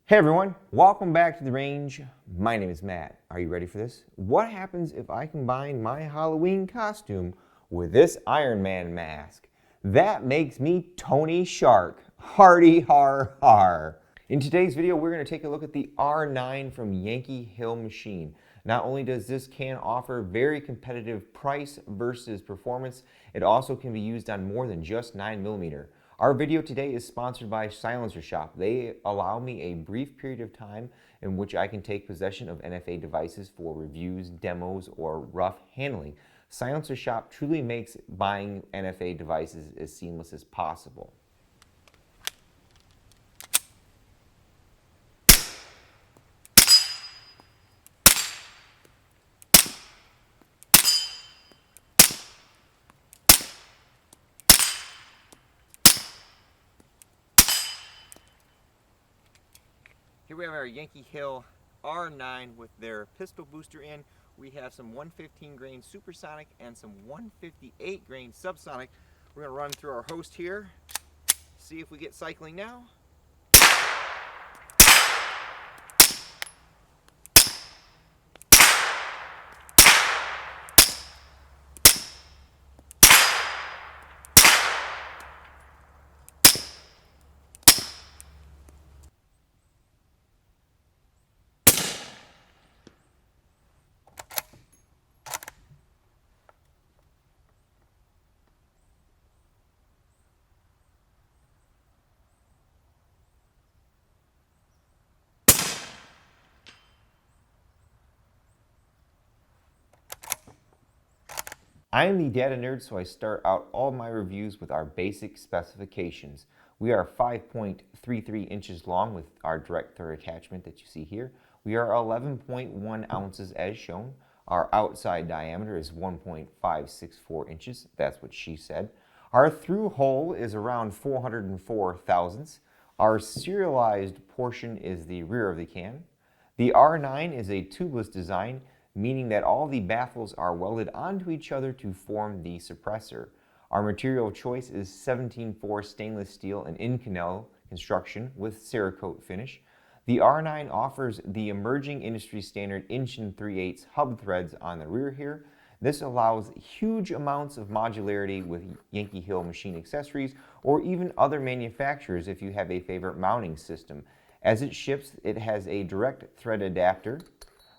Hey everyone, welcome back to the range. My name is Matt. Are you ready for this? What happens if I combine my Halloween costume with this Iron Man mask? That makes me Tony Shark. Hardy har har. In today's video, we're going to take a look at the R9 from Yankee Hill machine. Not only does this can offer very competitive price versus performance, it also can be used on more than just 9mm. Our video today is sponsored by Silencer Shop. They allow me a brief period of time in which I can take possession of NFA devices for reviews, demos, or rough handling. Silencer Shop truly makes buying NFA devices as seamless as possible. Here we have our Yankee Hill R9 with their pistol booster in. We have some 115 grain supersonic and some 158 grain subsonic. We're going to run through our host here, see if we get cycling now. I am the data nerd, so I start out all my reviews with our basic specifications. We are 5.33 inches long with our direct thread attachment that you see here. We are 11.1 ounces as shown. Our outside diameter is 1.564 inches. That's what she said. Our through hole is around 404 thousandths. Our serialized portion is the rear of the can. The R9 is a tubeless design, meaning that all the baffles are welded onto each other to form the suppressor. Our material of choice is 17-4 stainless steel and Inconel construction with Cerakote finish. The R9 offers the emerging industry standard 1 3/8" hub threads on the rear here. This allows huge amounts of modularity with Yankee Hill machine accessories or even other manufacturers if you have a favorite mounting system. As it ships, it has a direct thread adapter,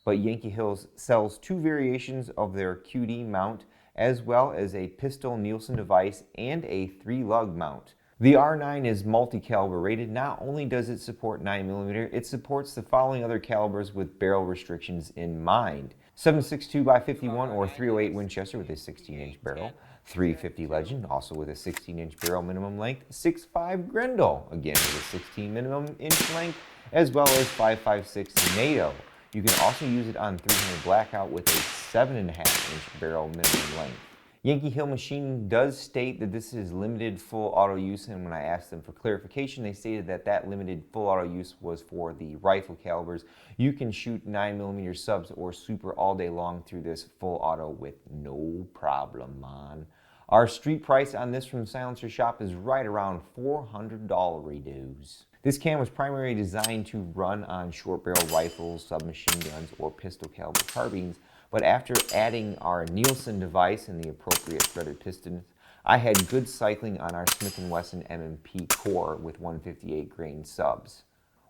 but Yankee Hill sells two variations of their QD mount, as well as a pistol Nielsen device and a 3-lug mount. The R9 is multi-caliber rated. Not only does it support 9mm, it supports the following other calibers with barrel restrictions in mind. 7.62x51 or 308 Winchester with a 16-inch barrel, 350 Legend, also with a 16-inch barrel minimum length, 6.5 Grendel, again with a 16 minimum inch length, as well as 5.56 NATO. You can also use it on 300 Blackout with a 7.5-inch barrel minimum length. Yankee Hill machine does state that this is limited full auto use, and when I asked them for clarification, they stated that that limited full auto use was for the rifle calibers. You can shoot 9mm subs or super all day long through this full auto with no problem, man. Our street price on this from Silencer Shop is right around $400 dues. This can was primarily designed to run on short barrel rifles, submachine guns, or pistol caliber carbines, but after adding our Nielsen device and the appropriate threaded pistons, I had good cycling on our Smith & Wesson M&P core with 158 grain subs.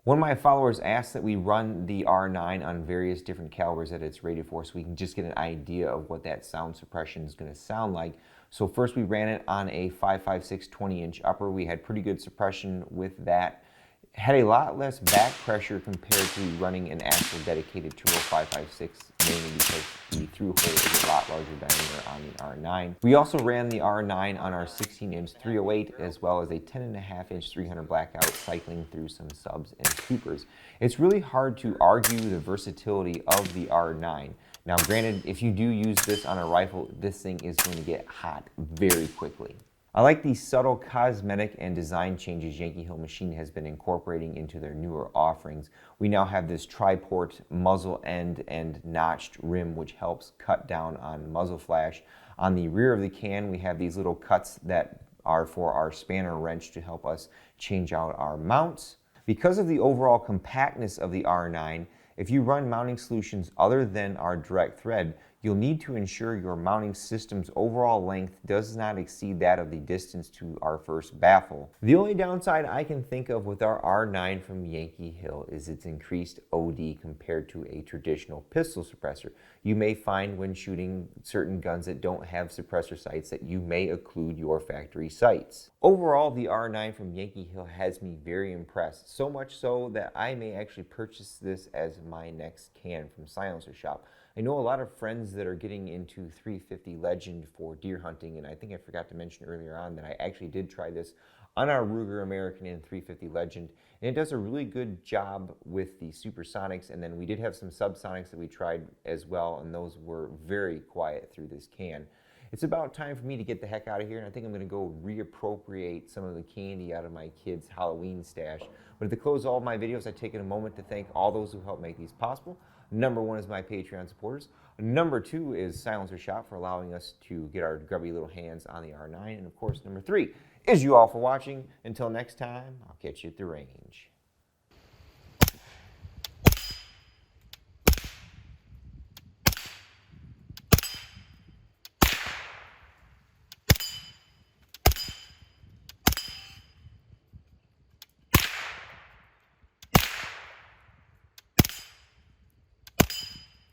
One of my followers asked that we run the R9 on various different calibers that it's rated for so we can just get an idea of what that sound suppression is going to sound like. So first we ran it on a 5.56 20-inch upper. We had pretty good suppression with that. Had a lot less back pressure compared to running an actual dedicated turbo 5.56, mainly because the through hole is a lot larger diameter on the R9. We also ran the R9 on our 16-inch 308 as well as a 10.5-inch 300 Blackout, cycling through some subs and supers. It's really hard to argue the versatility of the R9. Now granted, if you do use this on a rifle, this thing is going to get hot very quickly. I like the subtle cosmetic and design changes Yankee Hill machine has been incorporating into their newer offerings. We now have this tri-port muzzle end and notched rim, which helps cut down on muzzle flash. On the rear of the can, we have these little cuts that are for our spanner wrench to help us change out our mounts. Because of the overall compactness of the R9, if you run mounting solutions other than our direct thread, you'll need to ensure your mounting system's overall length does not exceed that of the distance to our first baffle. The only downside I can think of with our R9 from Yankee Hill is its increased OD compared to a traditional pistol suppressor. You may find when shooting certain guns that don't have suppressor sights that you may occlude your factory sights. Overall, the R9 from Yankee Hill has me very impressed, so much so that I may actually purchase this as my next can from Silencer Shop. I know a lot of friends that are getting into 350 Legend for deer hunting, and I think I forgot to mention earlier on that I actually did try this on our Ruger American in 350 Legend, and it does a really good job with the supersonics, and then we did have some subsonics that we tried as well, and those were very quiet through this can. It's about time for me to get the heck out of here, and I think I'm going to go reappropriate some of the candy out of my kids' Halloween stash. But at the close of all my videos, I've taken a moment to thank all those who helped make these possible. Number one is my Patreon supporters. Number two is Silencer Shop for allowing us to get our grubby little hands on the R9. And of course, number three is you all for watching. Until next time, I'll catch you at the range.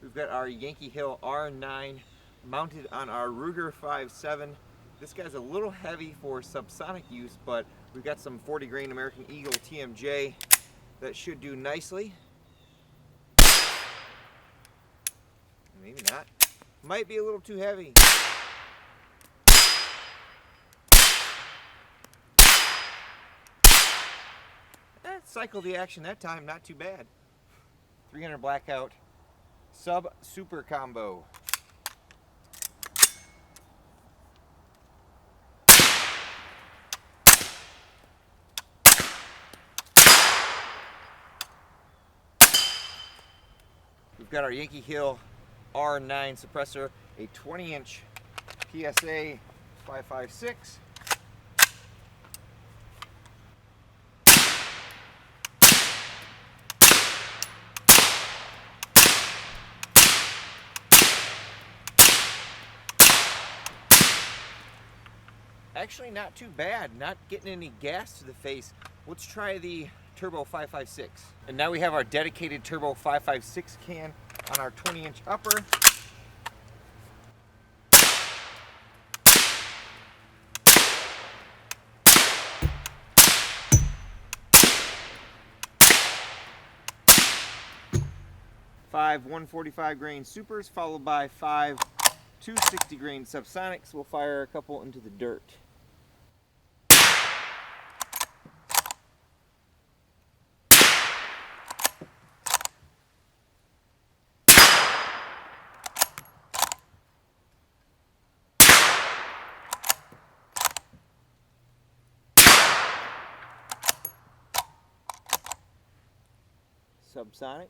We've got our Yankee Hill R9 mounted on our Ruger 5.7. This guy's a little heavy for subsonic use, but we've got some 40 grain American Eagle TMJ that should do nicely. Maybe not. Might be a little too heavy. Cycle the action that time, not too bad. 300 blackout. Sub super combo. We've got our Yankee Hill R9 suppressor, a 20-inch PSA 5.56. Actually not too bad, not getting any gas to the face. Let's try the Turbo 5.56. And now we have our dedicated Turbo 5.56 can on our 20-inch upper. Five 145 grain supers followed by 5 260 grain subsonics. We'll fire a couple into the dirt. Subsonic.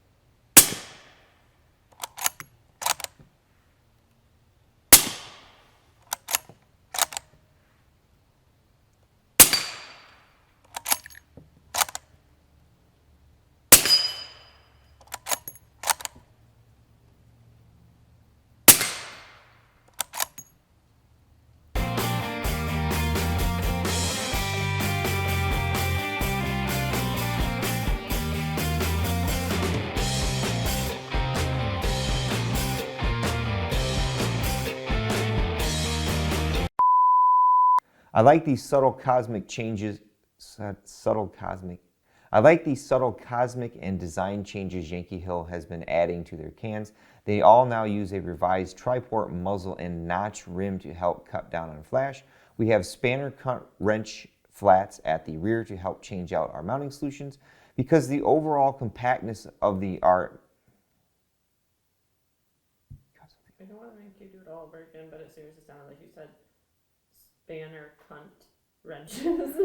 I like these subtle cosmic changes, I like these subtle cosmic and design changes Yankee Hill has been adding to their cans. They all now use a revised tri-port muzzle and notch rim to help cut down on flash. We have spanner cut wrench flats at the rear to help change out our mounting solutions. Because the overall compactness of the I don't want to make you do it all over again, but it seriously sounded like you said spanner cunt wrenches.